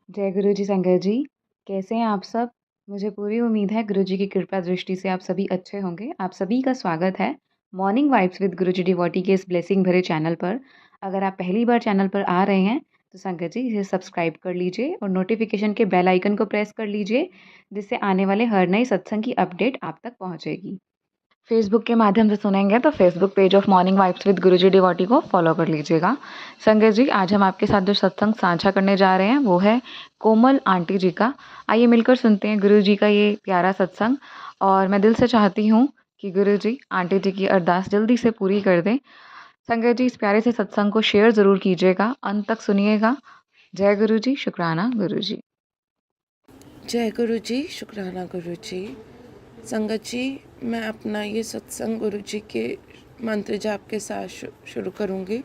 जय गुरु जी संगत जी। कैसे हैं आप सब? मुझे पूरी उम्मीद है गुरु जी की कृपा दृष्टि से आप सभी अच्छे होंगे। आप सभी का स्वागत है morning vibes with Guru ji devotee के इस ब्लेसिंग भरे चैनल पर। अगर आप पहली बार चैनल पर आ रहे हैं तो संगत जी इसे सब्सक्राइब कर लीजिए और नोटिफिकेशन के बेल आइकन को प्रेस कर लीजिए, जिससे आने वाले हर नए सत्संग की अपडेट आप तक पहुंचेगी। फेसबुक के माध्यम से सुनेंगे तो Facebook page of morning vibes with Guruji devotee को फॉलो कर लीजिएगा। संगत जी, आज हम आपके साथ जो सत्संग साझा करने जा रहे हैं वो है कोमल आंटी जी का। आइए मिलकर सुनते हैं गुरु जी का ये प्यारा सत्संग। और मैं दिल से चाहती हूँ कि गुरु जी आंटी जी की अरदास जल्दी से पूरी कर दें। संगत जी, इस प्यारे से सत्संग को शेयर ज़रूर कीजिएगा, अंत तक सुनिएगा। जय गुरु जी, शुक्राना गुरु जी। जय गुरु जी, शुक्राना गुरु जी। संगत जी, मैं अपना ये सत्संग गुरु जी के मंत्र जाप के साथ शुरू करूँगी।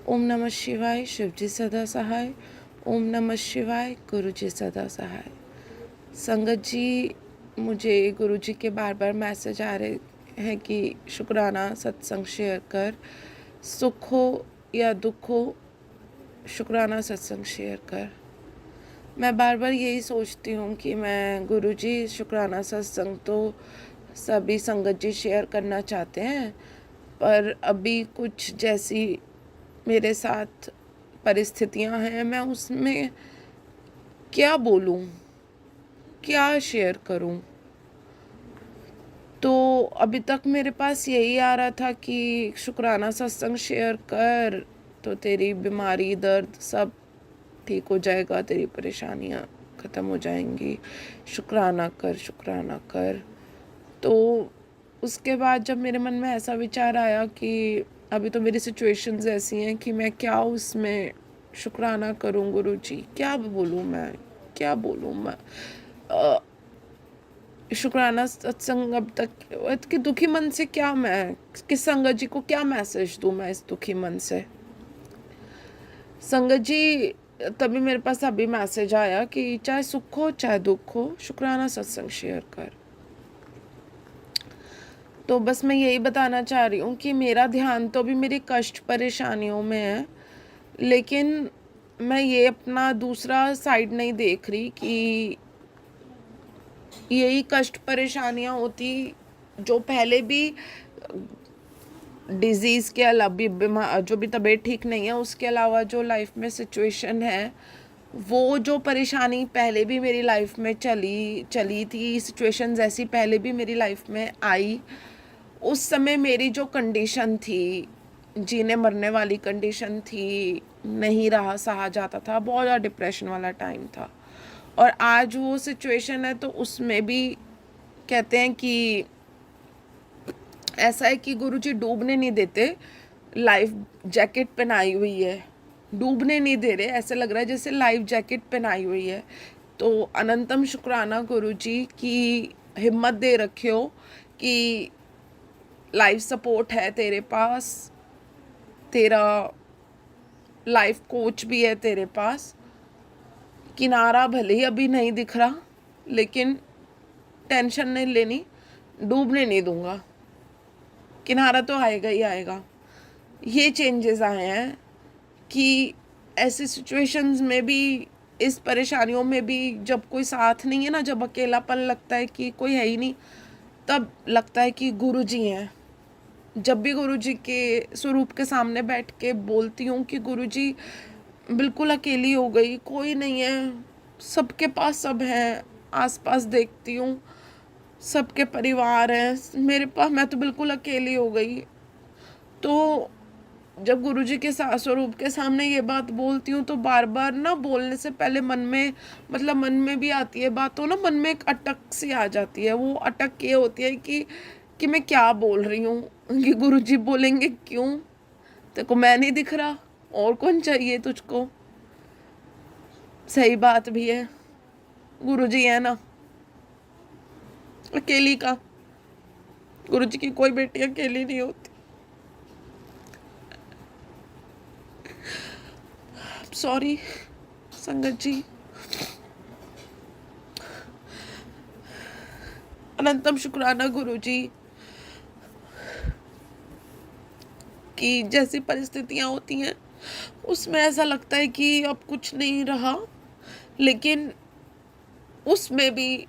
ओम नमः शिवाय, शिव जी सदा सहाय। ओम नमः शिवाय, गुरु जी सदा सहाय। संगत जी, मुझे गुरु जी के बार बार मैसेज आ रहे हैं कि शुक्राना सत्संग शेयर कर, सुख हो या दुख हो शुक्राना सत्संग शेयर कर। मैं बार बार यही सोचती हूँ कि मैं गुरुजी शुक्राना सत्संग तो सभी संगत जी शेयर करना चाहते हैं, पर अभी कुछ जैसी मेरे साथ परिस्थितियाँ हैं, मैं उसमें क्या बोलूँ, क्या शेयर करूँ। तो अभी तक मेरे पास यही आ रहा था कि शुक्राना सत्संग शेयर कर तो तेरी बीमारी दर्द सब ठीक हो जाएगा, तेरी परेशानियाँ ख़त्म हो जाएंगी, शुक्राना कर शुक्राना कर। तो उसके बाद जब मेरे मन में ऐसा विचार आया कि अभी तो मेरी सिचुएशंस ऐसी हैं कि मैं क्या उसमें शुक्राना करूं गुरुजी, क्या बोलूं मैं, क्या बोलूं मैं। शुक्राना सत्संग अब तक कि दुखी मन से क्या मैं किस संगत जी को क्या मैसेज दूं मैं इस दुखी मन से। संगत जी, तभी मेरे पास अभी मैसेज आया कि चाहे सुख हो चाहे दुख हो शुक्राना सत्संग शेयर कर। तो बस मैं यही बताना चाह रही हूँ कि मेरा ध्यान तो अभी मेरी कष्ट परेशानियों में है, लेकिन मैं ये अपना दूसरा साइड नहीं देख रही कि यही कष्ट परेशानियाँ होती जो पहले भी डिजीज़ के अलावा जो भी तबीयत ठीक नहीं है उसके अलावा जो लाइफ में सिचुएशन है, वो जो परेशानी पहले भी मेरी लाइफ में चली थी, सिचुएशंस ऐसी पहले भी मेरी लाइफ में आई। उस समय मेरी जो कंडीशन थी, जीने मरने वाली कंडीशन थी, नहीं रहा सहा जाता था, बहुत ज़्यादा डिप्रेशन वाला टाइम था। और आज वो सिचुएशन है तो उसमें भी कहते हैं कि ऐसा है कि गुरुजी डूबने नहीं देते, लाइफ जैकेट पहनाई हुई है, डूबने नहीं दे रहे, ऐसे लग रहा है जैसे लाइफ जैकेट पहनाई हुई है। तो अनंतम शुक्राना गुरुजी की हिम्मत दे रखे हो कि लाइफ सपोर्ट है तेरे पास, तेरा लाइफ कोच भी है तेरे पास। किनारा भले ही अभी नहीं दिख रहा, लेकिन टेंशन नहीं लेनी, डूबने नहीं दूंगा, किनारा तो आएगा ही आएगा। ये चेंजेस आए हैं कि ऐसी सिचुएशंस में भी, इस परेशानियों में भी जब कोई साथ नहीं है ना, जब अकेलापन लगता है कि कोई है ही नहीं, तब लगता है कि गुरुजी हैं। जब भी गुरुजी के स्वरूप के सामने बैठ के बोलती हूँ कि गुरुजी बिल्कुल अकेली हो गई, कोई नहीं है, सबके पास सब हैं, आसपास देखती हूँ सबके परिवार हैं, मेरे पास मैं तो बिल्कुल अकेली हो गई। तो जब गुरुजी के स्वरूप के सामने ये बात बोलती हूँ तो बार बार ना बोलने से पहले मन में, मतलब मन में भी आती है बात, तो ना मन में एक अटक सी आ जाती है। वो अटक ये होती है कि मैं क्या बोल रही हूँ, कि गुरुजी बोलेंगे क्यों, तेरे को मैं नहीं दिख रहा, और कौन चाहिए तुझको। सही बात भी है, गुरुजी है ना, अकेली का, गुरुजी की कोई बेटी अकेली नहीं होती। सॉरी संगत जी। अनंतम शुक्राना गुरुजी कि जैसी परिस्थितियाँ होती हैं उसमें ऐसा लगता है कि अब कुछ नहीं रहा, लेकिन उसमें भी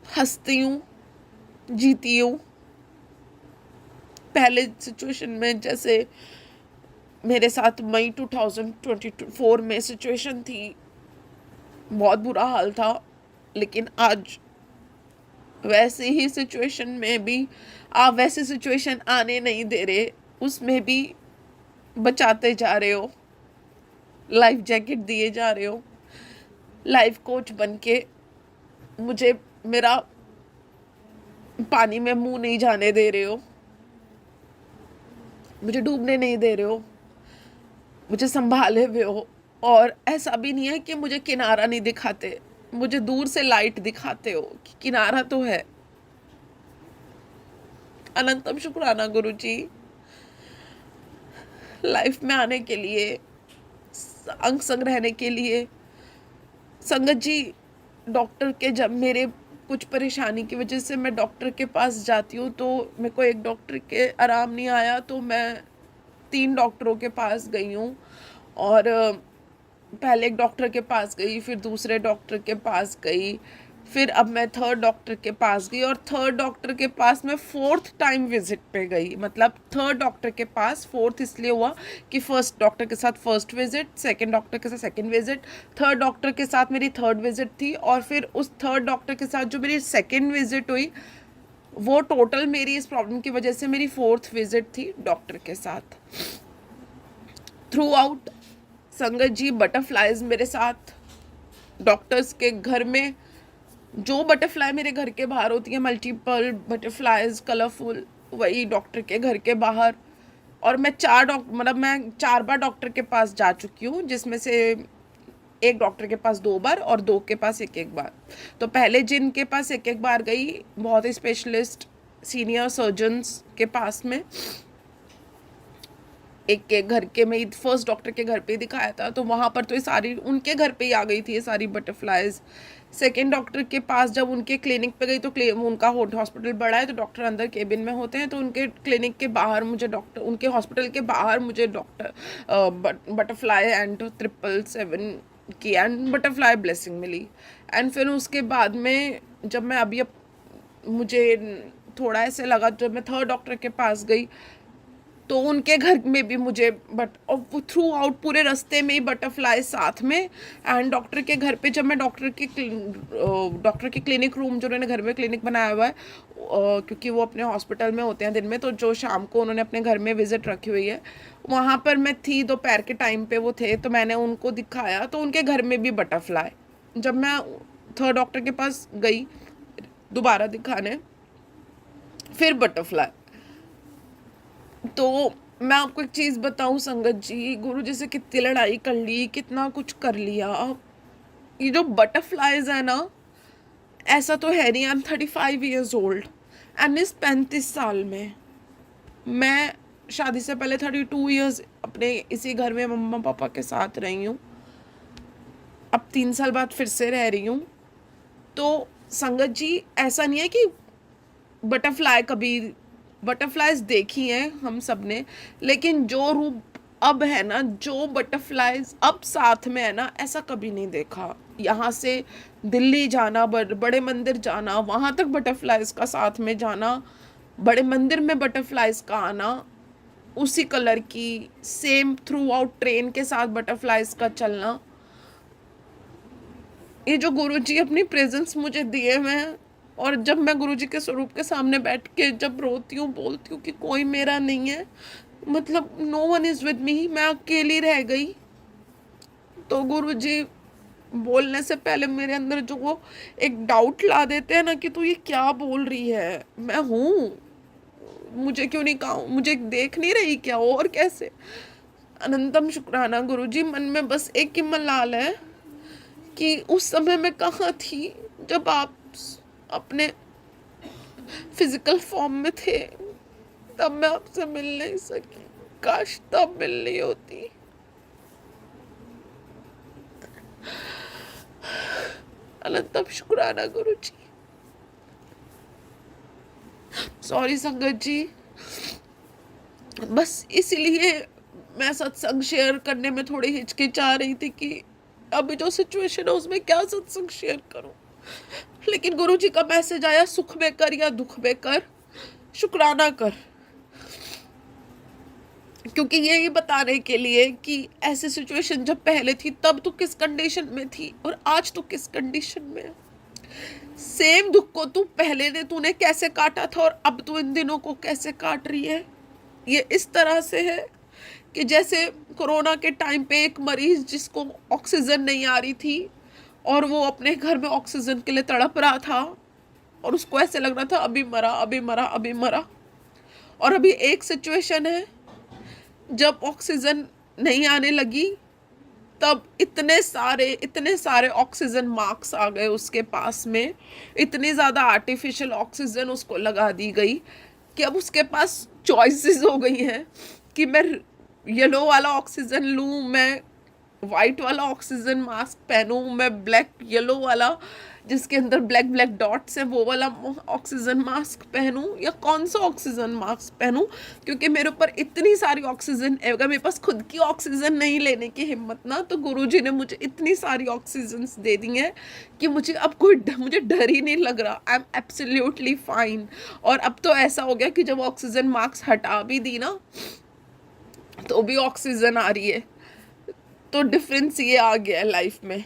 हँसती हूँ, जीती हूँ। पहले सिचुएशन में जैसे मेरे साथ मई 2024 में सिचुएशन थी, बहुत बुरा हाल था, लेकिन आज वैसे ही सिचुएशन में भी आप वैसे सिचुएशन आने नहीं दे रहे, उसमें भी बचाते जा रहे हो, लाइफ जैकेट दिए जा रहे हो, लाइफ कोच बन के मुझे मेरा पानी में मुंह नहीं जाने दे रहे हो, मुझे डूबने नहीं दे रहे हो, मुझे संभाले हुए हो। और ऐसा भी नहीं है कि मुझे किनारा नहीं दिखाते, मुझे दूर से लाइट दिखाते हो कि किनारा तो है। अनंतम शुक्राना गुरुजी, लाइफ में आने के लिए, अंग संग रहने के लिए। संगत जी, डॉक्टर के जब मेरे कुछ परेशानी की वजह से मैं डॉक्टर के पास जाती हूँ तो मेरे को एक डॉक्टर के आराम नहीं आया, तो मैं 3 डॉक्टरों के पास गई हूँ। और पहले एक डॉक्टर के पास गई, फिर दूसरे डॉक्टर के पास गई, फिर अब मैं 3rd डॉक्टर के पास गई। और 3rd डॉक्टर के पास मैं 4th टाइम विजिट पे गई। मतलब 3rd डॉक्टर के पास, 4th इसलिए हुआ कि 1st डॉक्टर के साथ 1st विजिट, 2nd डॉक्टर के साथ 2nd विजिट, 3rd डॉक्टर के साथ मेरी 3rd विजिट थी। और फिर उस 3rd डॉक्टर के साथ जो मेरी 2nd विजिट हुई, वो टोटल मेरी इस प्रॉब्लम की वजह से मेरी 4th विजिट थी डॉक्टर के साथ। थ्रू आउट संगत जी, बटरफ्लाइज मेरे साथ डॉक्टर्स के घर में, जो बटरफ्लाई मेरे घर के बाहर होती है, मल्टीपल बटरफ्लाइज कलरफुल, वही डॉक्टर के घर के बाहर। और मैं 4 बार डॉक्टर के पास जा चुकी हूँ, जिसमें से एक डॉक्टर के पास 2 बार और 2 के पास एक बार। तो पहले जिनके पास एक बार गई, बहुत ही स्पेशलिस्ट सीनियर सर्जन्स के पास में, एक के घर के में 1st डॉक्टर के घर पे दिखाया था, तो वहाँ पर तो ये सारी उनके घर पे ही आ गई थी ये सारी बटरफ्लाइज। 2nd डॉक्टर के पास जब उनके क्लिनिक पे गई, तो उनका हॉस्पिटल बड़ा है, तो डॉक्टर अंदर केबिन में होते हैं, तो उनके क्लिनिक के बाहर मुझे डॉक्टर, उनके हॉस्पिटल के बाहर मुझे डॉक्टर बटरफ्लाई एंड 777 की एंड बटरफ्लाई ब्लेसिंग मिली। एंड फिर उसके बाद में जब मैं अभी मुझे थोड़ा ऐसे लगा, जब मैं 3rd डॉक्टर के पास गई, तो उनके घर में भी मुझे थ्रू आउट पूरे रास्ते में ही बटरफ्लाई साथ में। एंड डॉक्टर के घर पे जब मैं डॉक्टर के क्लिनिक रूम, जो उन्होंने घर में क्लिनिक बनाया हुआ है, क्योंकि वो अपने हॉस्पिटल में होते हैं दिन में, तो जो शाम को उन्होंने अपने घर में विजिट रखी हुई है, वहाँ पर मैं थी, दोपहर के टाइम पे वो थे, तो मैंने उनको दिखाया, तो उनके घर में भी बटरफ्लाई। जब मैं 3rd डॉक्टर के पास गई दोबारा दिखाने, फिर बटरफ्लाई। तो मैं आपको एक चीज़ बताऊं संगत जी, गुरु जी से कितनी लड़ाई कर ली, कितना कुछ कर लिया, ये जो बटरफ्लाइज है ना, ऐसा तो है नहीं। I am 35 years old and इस 35 साल में मैं शादी से पहले 32 ईयर्स अपने इसी घर में मम्मा पापा के साथ रही हूँ, अब 3 साल बाद फिर से रह रही हूँ। तो संगत जी, ऐसा नहीं है कि बटरफ्लाइज देखी हैं हम सब ने, लेकिन जो रूप अब है ना, जो बटरफ्लाइज अब साथ में है ना, ऐसा कभी नहीं देखा। यहाँ से दिल्ली जाना, बड़े मंदिर जाना, वहाँ तक बटरफ्लाइज का साथ में जाना, बड़े मंदिर में बटरफ्लाइज का आना, उसी कलर की सेम थ्रू आउट ट्रेन के साथ बटरफ्लाइज का चलना, ये जो गुरुजी अपनी प्रेजेंस मुझे दिए हुए हैं। और जब मैं गुरुजी के स्वरूप के सामने बैठ के जब रोती हूँ, बोलती हूँ कि कोई मेरा नहीं है, मतलब no one is with me, मैं अकेली रह गई, तो गुरुजी बोलने से पहले मेरे अंदर जो वो एक डाउट ला देते हैं ना कि तू ये क्या बोल रही है, मैं हूँ, मुझे क्यों नहीं कहा, मुझे देख नहीं रही क्या, और कैसे। अनंतम शुक्राना गुरुजी, मन में बस एक ही मलाल है कि उस समय मैं कहाँ थी जब आप अपने फिजिकल फॉर्म में थे, तब मैं आपसे मिल नहीं सकी, काश तब मिल रही होती। अनंतम शुक्राना गुरुजी। सॉरी संगत जी, बस इसीलिए मैं सत्संग शेयर करने में थोड़ी हिचकिचा रही थी कि अभी जो सिचुएशन है उसमें क्या सत्संग शेयर करूं। लेकिन गुरुजी का मैसेज आया, सुख में कर या दुख में कर, शुक्राना कर। क्योंकि यही बताने के लिए कि ऐसी सिचुएशन जब पहले थी तब तू किस कंडीशन में थी और आज तू किस कंडीशन में है। सेम दुख को तूने कैसे काटा था और अब तू इन दिनों को कैसे काट रही है। ये इस तरह से है कि जैसे कोरोना के टाइम पे एक मरीज जिसको ऑक्सीजन नहीं आ रही थी और वो अपने घर में ऑक्सीजन के लिए तड़प रहा था और उसको ऐसे लग रहा था अभी मरा अभी मरा अभी मरा। और अभी एक सिचुएशन है जब ऑक्सीजन नहीं आने लगी तब इतने सारे ऑक्सीजन मास्क आ गए उसके पास में, इतनी ज़्यादा आर्टिफिशियल ऑक्सीजन उसको लगा दी गई कि अब उसके पास चॉइसेस हो गई हैं कि मैं येलो वाला ऑक्सीजन लूँ, मैं वाइट वाला ऑक्सीजन मास्क पहनूँ, मैं ब्लैक येलो वाला जिसके अंदर ब्लैक ब्लैक डॉट्स हैं वो वाला ऑक्सीजन मास्क पहनूं या कौन सा ऑक्सीजन मास्क पहनूं। क्योंकि मेरे ऊपर इतनी सारी ऑक्सीजन, अगर मेरे पास खुद की ऑक्सीजन नहीं लेने की हिम्मत ना, तो गुरुजी ने मुझे इतनी सारी ऑक्सीजन दे दी हैं कि मुझे अब मुझे डर ही नहीं लग रहा। I am absolutely fine. और अब तो ऐसा हो गया कि जब ऑक्सीजन मास्क हटा भी दी ना तो भी ऑक्सीजन आ रही है। तो डिफरेंस ये आ गया है लाइफ में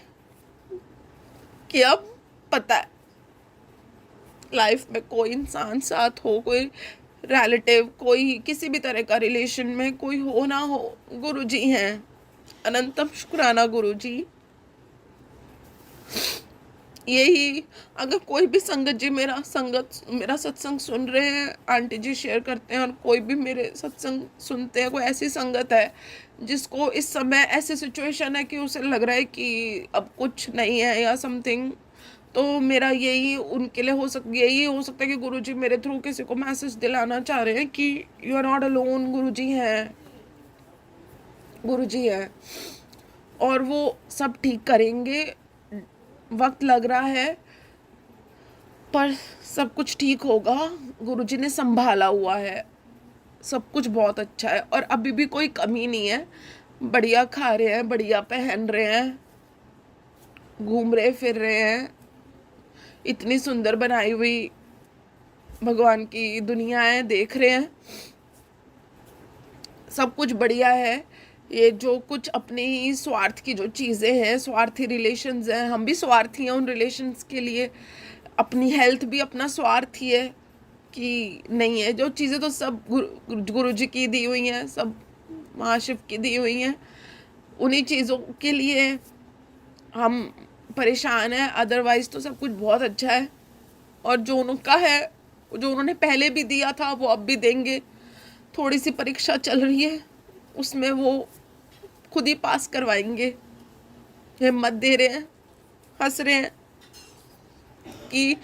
कि अब पता है लाइफ में कोई इंसान साथ हो, कोई रिलेटिव, कोई किसी भी तरह का रिलेशन में कोई हो ना हो, गुरुजी हैं। अनंतम शुक्राना गुरुजी। यही अगर कोई भी संगत जी मेरा सत्संग सुन रहे हैं, आंटी जी शेयर करते हैं और कोई भी मेरे सत्संग सुनते हैं, कोई ऐसी संगत है जिसको इस समय ऐसी सिचुएशन है कि उसे लग रहा है कि अब कुछ नहीं है या समथिंग, तो मेरा यही उनके लिए यही हो सकता है कि गुरुजी मेरे थ्रू किसी को मैसेज दिलाना चाह रहे हैं कि यू आर नॉट अलोन। गुरुजी हैं और वो सब ठीक करेंगे। वक्त लग रहा है पर सब कुछ ठीक होगा। गुरुजी ने संभाला हुआ है, सब कुछ बहुत अच्छा है और अभी भी कोई कमी नहीं है। बढ़िया खा रहे हैं, बढ़िया पहन रहे हैं, घूम रहे फिर रहे हैं। इतनी सुंदर बनाई हुई भगवान की दुनिया है, देख रहे हैं, सब कुछ बढ़िया है। ये जो कुछ अपने ही स्वार्थ की जो चीज़ें हैं, स्वार्थी रिलेशंस हैं, हम भी स्वार्थी हैं उन रिलेशंस के लिए। अपनी हेल्थ भी अपना स्वार्थ ही है कि नहीं है। जो चीज़ें तो सब गुरुजी की दी हुई हैं, सब महाशिव की दी हुई हैं, उन्हीं चीज़ों के लिए हम परेशान हैं। अदरवाइज़ तो सब कुछ बहुत अच्छा है। और जो उनका है, जो उन्होंने पहले भी दिया था वो अब भी देंगे। थोड़ी सी परीक्षा चल रही है, उसमें वो खुद ही पास करवाएंगे। हिम्मत दे रहे हैं, हंस रहे हैं कि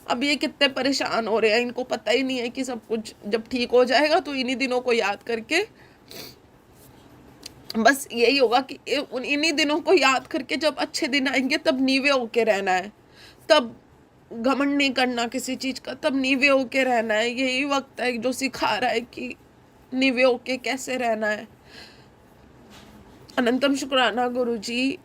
अब ये कितने परेशान हो रहे हैं, इनको पता ही नहीं है कि सब कुछ जब ठीक हो जाएगा तो इन्हीं दिनों को याद करके बस यही होगा कि इन्हीं दिनों को याद करके जब अच्छे दिन आएंगे तब नीवे होके रहना है, तब घमंड नहीं करना किसी चीज़ का, तब नीवे होके रहना है। यही वक्त है जो सिखा रहा है कि नीवे होके कैसे रहना है। अनंतम शुक्राना गुरुजी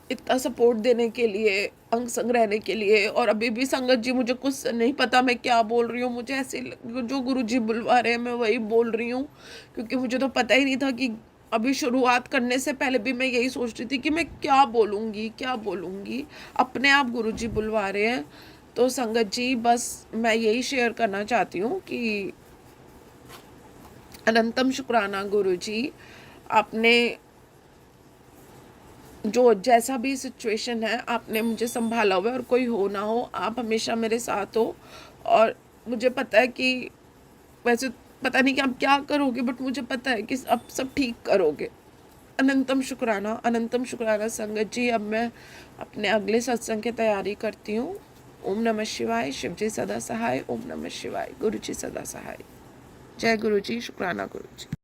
इतना सपोर्ट देने के लिए, अंग संग रहने के लिए। और अभी भी संगत जी मुझे कुछ नहीं पता मैं क्या बोल रही हूँ, मुझे ऐसे जो गुरुजी बुलवा रहे हैं मैं वही बोल रही हूँ। क्योंकि मुझे तो पता ही नहीं था कि अभी शुरुआत करने से पहले भी मैं यही सोच रही थी कि मैं क्या बोलूँगी। अपने आप गुरुजी बुलवा रहे हैं। तो संगत जी बस मैं यही शेयर करना चाहती हूँ कि अनंतम शुक्राना गुरुजी, आपने जो जैसा भी सिचुएशन है आपने मुझे संभाला हुआ है। और कोई हो ना हो, आप हमेशा मेरे साथ हो। और मुझे पता है कि वैसे पता नहीं कि आप क्या करोगे, बट मुझे पता है कि अब सब ठीक करोगे। अनंतम शुक्राना संगत जी। अब मैं अपने अगले सत्संग की तैयारी करती हूँ। ओम नमः शिवाय। शिव जी सदा सहाय। ओम नमः शिवाय। गुरु जी सदा सहाय। जय गुरु जी। शुक्राना गुरु जी।